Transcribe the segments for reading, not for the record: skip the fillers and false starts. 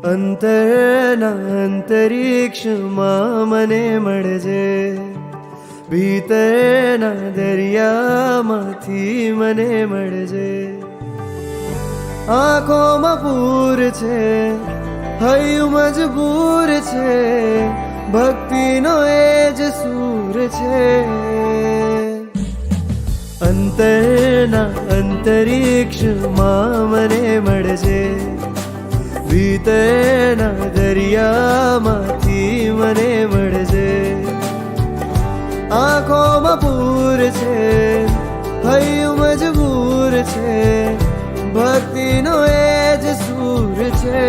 અંતરના અંતરિક્ષમાં મને મળજે, ભીતરના દરિયામાંથી મને મળજે. આંખોમાં પૂર છે, હૈયું મજબૂર છે, ભક્તિનો એ જ સૂર છે. અંતરના અંતરિક્ષમાં મને મળજે, ભીતરના દરિયામાંથી મને મળજે. આંખોમાં પૂર છે, હૈયું મજબૂર છે, ભક્તિનો એ જ સૂર છે.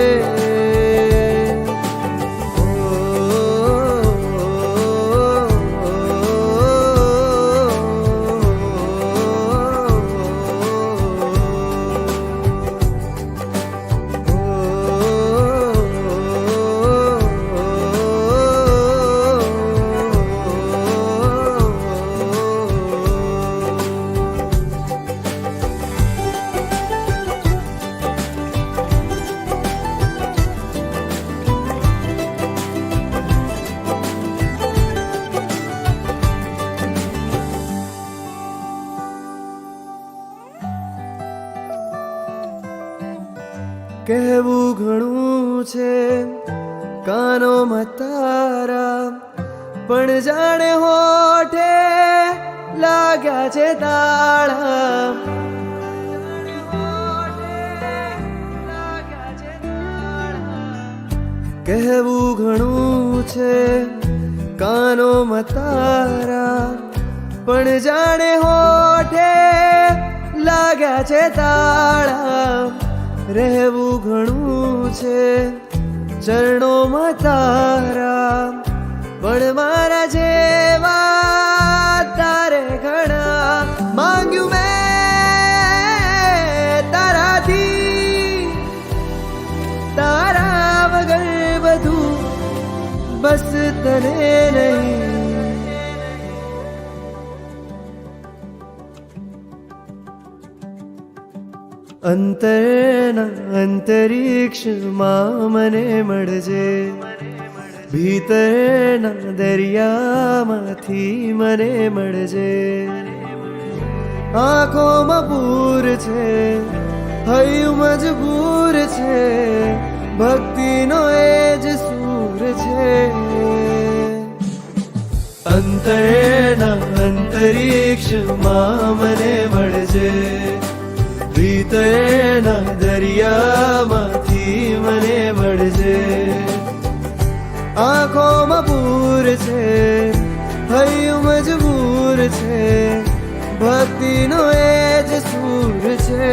કહેવું ઘણું છે કાનોમાં તારા, પણ જાણે હોઠે લાગ્યા છે તાળા. કહેવું ઘણું છે કાનોમાં તારા, પણ જાણે હોઠે લાગ્યા છે તાળા. રહેવું ઘણું છે ચરણોમાં તારા, પણ મારા જેવા તારે ઘણા. માંગ્યું મેં તારાથી, તારા વગર બધું બસ તને નહીં. અંતરના અંતરિક્ષમાં મને મળજે, ભીતરના દરિયામાંથી મને મળજે. આંખોમાં પૂર છે, હૈયું મજબૂર છે, ભક્તિનો એ જ સૂર છે. અંતરના અંતરિક્ષમાં મને મળજે, ભીતરના દરિયામાંથી મને મળજે. આંખોમાં પૂર છે, હૈયું મજબૂર છે, ભક્તિનો એ જ સૂર છે.